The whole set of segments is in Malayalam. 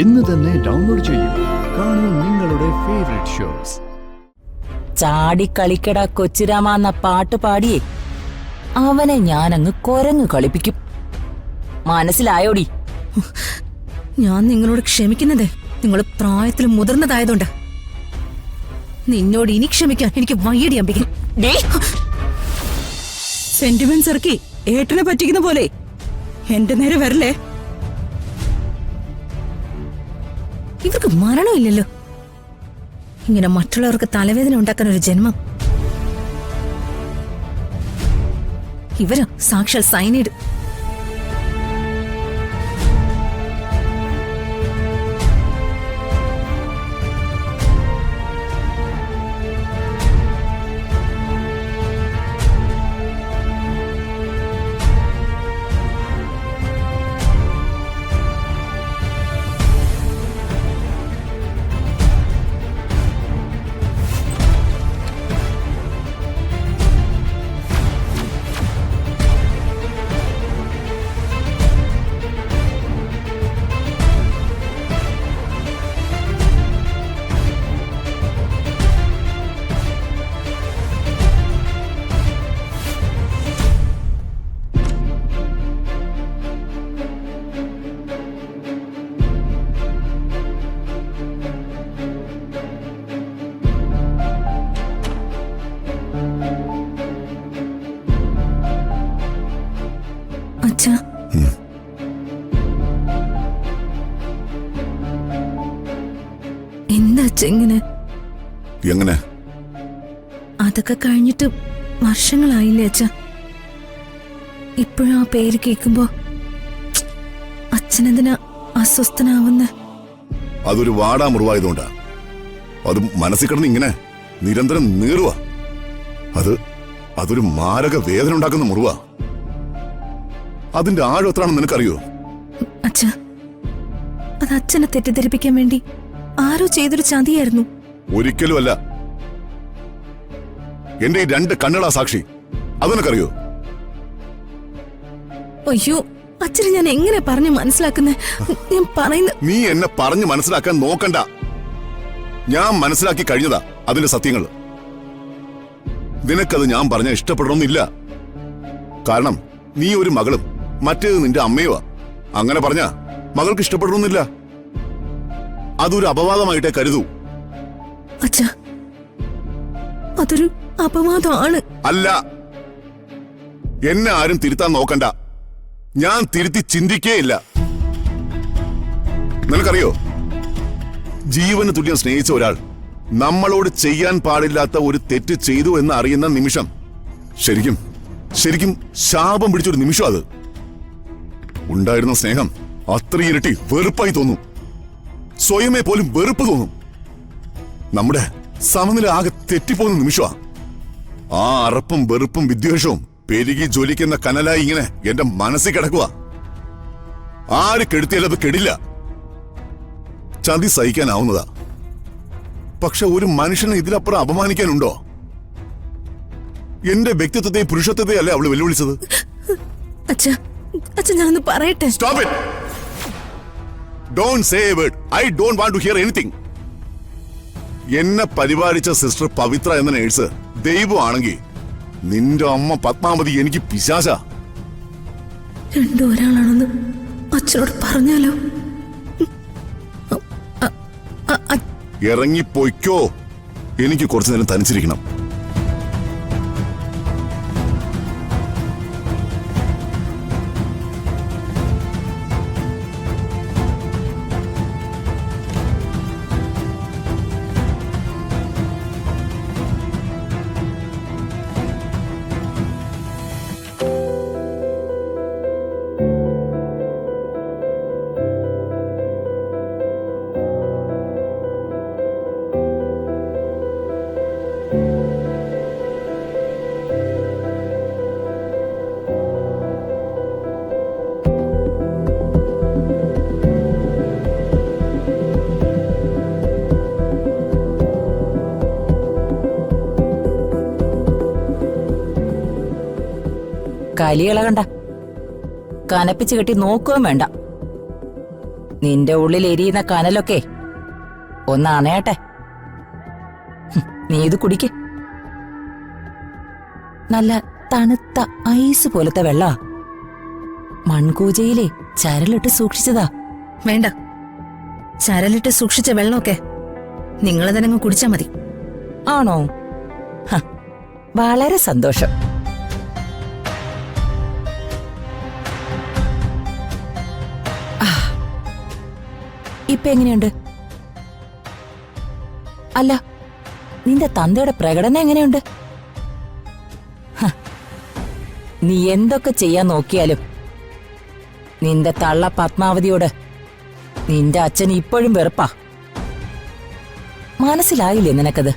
ഇന്ന് തന്നെ ഡൗൺലോഡ് ചെയ്യൂ. കാണൂ നിങ്ങളുടെ ഫേവറേറ്റ് ഷോസ്. ചാടി കളിക്കട കൊച്ചിരാമെന്ന പാട്ട് പാടിയേ അവനെ ഞാനങ്ങ് കൊരങ്ങ് കളിപ്പിക്കും. മനസ്സിലായോടി? ഞാൻ നിങ്ങളോട് ക്ഷമിക്കുന്നതേ നിങ്ങൾ പ്രായത്തിൽ മുതിർന്നതായതുകൊണ്ട്. നിന്നോട് ഇനി ക്ഷമിക്കാൻ എനിക്ക് വയ്യടി അമ്പിക്കും. സെന്റിമെന്റ്സ് ഇറക്കി ഏട്ടനെ പറ്റിക്കുന്ന പോലെ എന്റെ നേരെ വരല്ലേ. ഇവർക്ക് മരണമില്ലല്ലോ. ഇങ്ങനെ മറ്റുള്ളവർക്ക് തലവേദന ഉണ്ടാക്കാൻ ഒരു ജന്മം. ഇവരോ സാക്ഷാൽ സൈനൈഡ്. എന്താ എങ്ങനെ എങ്ങനെ? അതൊക്കെ കഴിഞ്ഞിട്ട് വർഷങ്ങളായില്ലേ അച്ഛ. ഇപ്പോഴും ആ പേര് കേൾക്കുമ്പോ അച്ഛനെന്തിനാ അസ്വസ്ഥനാവുന്ന? അതൊരു വാടാ മുറിവായതുകൊണ്ടാ. അത് മനസ്സിൽ കിടന്ന് ഇങ്ങനെ നിരന്തരം നീറുക. അതൊരു മാരക വേദന ഉണ്ടാക്കുന്ന മുറിവാ. അതിന്റെ ആഴം എത്രയാണെന്ന് നിനക്കറിയോ? അച്ഛ, അത് അച്ഛനെ തെറ്റിദ്ധരിപ്പിക്കാൻ വേണ്ടി ആരോ ചെയ്തൊരു ചതിയായിരുന്നു. ഒരിക്കലും അല്ല. എന്റെ ഈ 2 കണ്ണുകളാ സാക്ഷി. അതെനിക്കറിയോ? അയ്യോ അച്ഛനെ ഞാൻ എങ്ങനെ പറഞ്ഞു മനസ്സിലാക്കുന്നേ? ഞാൻ പറയുന്ന നീ എന്നെ പറഞ്ഞു മനസ്സിലാക്കാൻ നോക്കണ്ട. ഞാൻ മനസ്സിലാക്കി കഴിഞ്ഞതാ അതിന്റെ സത്യങ്ങൾ. നിനക്കത് ഞാൻ പറഞ്ഞ ഇഷ്ടപ്പെടണമെന്നില്ല. കാരണം നീ ഒരു മകളും മറ്റേത് നിന്റെ അമ്മയുവാ. അങ്ങനെ പറഞ്ഞ മകൾക്ക് ഇഷ്ടപ്പെടണമെന്നില്ല. അതൊരു അപവാദമായിട്ടേ കരുതൂ. അച്ഛാ, അതൊരു അപവാദമാണ്. അല്ല, എന്നെ ആരും തിരുത്താൻ നോക്കണ്ട. ഞാൻ തിരുത്തി ചിന്തിക്കേയില്ല. നിനക്കറിയോ, ജീവന് തുല്യം സ്നേഹിച്ച ഒരാൾ നമ്മളോട് ചെയ്യാൻ പാടില്ലാത്ത ഒരു തെറ്റ് ചെയ്തു എന്ന് അറിയുന്ന നിമിഷം ശരിക്കും ശാപം പിടിച്ചൊരു നിമിഷം. അത് ഉണ്ടായിരുന്ന സ്നേഹം അത്ര ഇരട്ടി വെറുപ്പായി തോന്നും. സ്വയമേ പോലും വെറുപ്പ് തോന്നും. നമ്മുടെ സമനില ആകെ തെറ്റിപ്പോകുന്ന നിമിഷമാ. ആ അറപ്പും വെറുപ്പും വിദ്വേഷവും പെരുകി ജ്വലിക്കുന്ന കനലായി ഇങ്ങനെ എന്റെ മനസ്സിൽ കിടക്കുക. ആര് കെടുത്തിയാലും അത് കെടില്ല. ചതി സഹിക്കാനാവുന്നതാ. പക്ഷെ ഒരു മനുഷ്യനെ ഇതിലപ്പുറം അപമാനിക്കാനുണ്ടോ? എന്റെ വ്യക്തിത്വത്തെ പുരുഷത്വത്തെ അല്ലേ അവള് വെല്ലുവിളിച്ചത്? അച്ഛൻ ഞാനൊന്ന് പറയട്ടെ. Stop it! Don't say a word. I don't want to hear anything. എന്നെ പരിപാലിച്ച സിസ്റ്റർ പവിത്ര എന്ന നേഴ്സ് ദൈവമാണെങ്കിൽ നിന്റെ അമ്മ പത്മാവതി എനിക്ക് പിശാച. രണ്ടും ഒരാളാണെന്ന് അച്ഛനോട് പറഞ്ഞാലോ? ഇറങ്ങിപ്പോയിക്കോ. എനിക്ക് കുറച്ചു നേരം തനിച്ചിരിക്കണം. കലിയിളകണ്ട, കനപ്പിച്ച് കെട്ടി നോക്കുകയും വേണ്ട. നിന്റെ ഉള്ളിൽ എരിയുന്ന കനലൊക്കെ ഒന്ന് അണയട്ടെ. നീ ഇത് കുടിക്ക്. നല്ല തണുത്ത ഐസ് പോലത്തെ വെള്ള മൺകൂജയിലെ ചരലിട്ട് സൂക്ഷിച്ചതാ. വേണ്ട, ചരലിട്ട് സൂക്ഷിച്ച വെള്ളമൊക്കെ നിങ്ങൾ തന്നെ അങ്ങ് കുടിച്ചാ മതി. ആണോ? ഹ, വളരെ സന്തോഷം. ഇപ്പൊ എങ്ങനെയുണ്ട്? അല്ല, നിന്റെ തന്തയുടെ പ്രകടനം എങ്ങനെയുണ്ട്? ഹ, നീ എന്തൊക്കെ ചെയ്യാൻ നോക്കിയാലും നിന്റെ തള്ള പത്മാവതിയോട് നിന്റെ അച്ഛൻ ഇപ്പോഴും വെറുപ്പാ. മനസ്സിലായില്ലേ നിനക്കത്?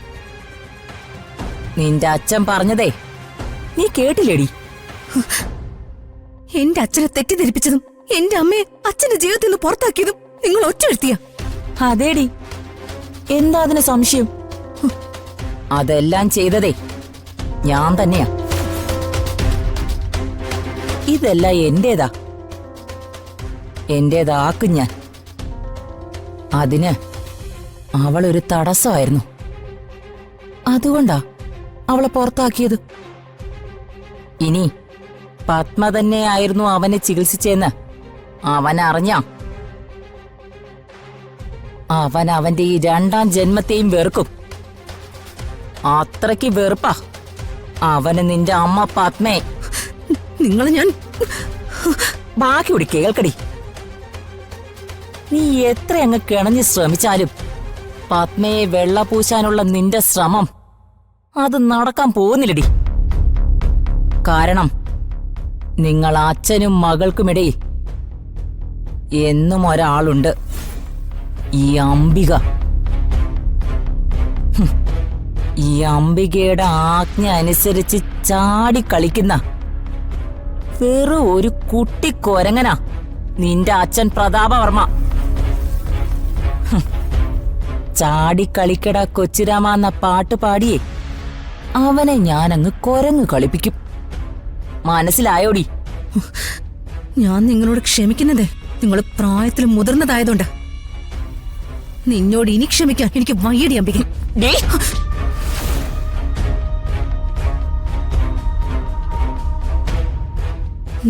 നിന്റെ അച്ഛൻ പറഞ്ഞതേ നീ കേട്ടില്ലേടി? എന്റെ അച്ഛനെ തെറ്റിദ്ധരിപ്പിച്ചതും എന്റെ അമ്മയെ അച്ഛന്റെ ജീവിതത്തിൽ നിന്ന് പുറത്താക്കിയതും നിങ്ങൾ ഒറ്റയെഴുത്തിയ. അതേടി, എന്താ അതിന് സംശയം? അതെല്ലാം ചെയ്തതേ ഞാൻ തന്നെയാ. ഇതെല്ലാം എന്റേതാ, എന്റേതാക്കും ഞാൻ. അതിന് അവളൊരു തടസ്സമായിരുന്നു. അതുകൊണ്ടാ അവളെ പുറത്താക്കിയത്. ഇനി പത്മ തന്നെയായിരുന്നു അവനെ ചികിത്സിച്ചെന്ന് അവൻ അറിഞ്ഞാ അവൻ അവന്റെ ഈ രണ്ടാം ജന്മത്തെയും വെറുക്കും. അത്രയ്ക്ക് വെറുപ്പാ അവന് നിന്റെ അമ്മ പത്മയെ. നിങ്ങൾ ഞാൻ ബാക്കി കൂടി കേൾക്കടി. നീ എത്ര അങ്ങ് കിണഞ്ഞ് ശ്രമിച്ചാലും പത്മയെ വെള്ള പൂശാനുള്ള നിന്റെ ശ്രമം അത് നടക്കാൻ പോകുന്നില്ലടി. കാരണം നിങ്ങൾ അച്ഛനും മകൾക്കുമിടയിൽ എന്നും ഒരാളുണ്ട്, ഈ അംബിക. ഈ അംബികയുടെ ആജ്ഞ അനുസരിച്ച് ചാടിക്കളിക്കുന്ന വെറും ഒരു കുട്ടി കൊരങ്ങനാ നിന്റെ അച്ഛൻ പ്രതാപവർമ്മ. ചാടിക്കളിക്കട കൊച്ചിരാമ എന്ന പാട്ട് പാടിയേ അവനെ ഞാനങ്ങ് കൊരങ്ങ് കളിപ്പിക്കും. മനസ്സിലായോടി? ഞാൻ നിങ്ങളോട് ക്ഷമിക്കുന്നതേ നിങ്ങൾ പ്രായത്തിൽ മുതിർന്നതായതുകൊണ്ട്. നിന്നോട് ഇനി ക്ഷമിക്കാൻ എനിക്ക് വയ്യടി അംബിക.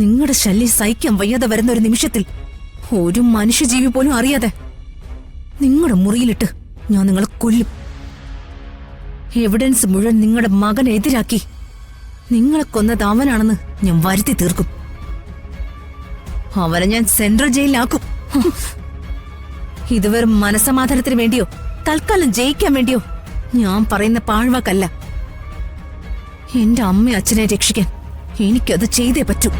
നിങ്ങളുടെ ശല്യം സഹിക്കാൻ വയ്യാതെ വരുന്ന ഒരു നിമിഷത്തിൽ ഒരു മനുഷ്യജീവി പോലും അറിയാതെ നിങ്ങളുടെ മുറിയിലിട്ട് ഞാൻ നിങ്ങളെ കൊല്ലും. എവിഡൻസ് മുഴുവൻ നിങ്ങളുടെ മകനെതിരാക്കി നിങ്ങളെ കൊന്നത് അവനാണെന്ന് ഞാൻ വരുത്തി തീർക്കും. അവനെ ഞാൻ സെൻട്രൽ ജയിലിലാക്കും. ഇത് വെറും മനസമാധാനത്തിന് വേണ്ടിയോ തൽക്കാലം ജയിക്കാൻ വേണ്ടിയോ ഞാൻ പറയുന്ന പാഴ്വാക്കല്ല. എന്റെ അമ്മയും അച്ഛനെ രക്ഷിക്കാൻ എനിക്കത് ചെയ്തേ പറ്റൂ.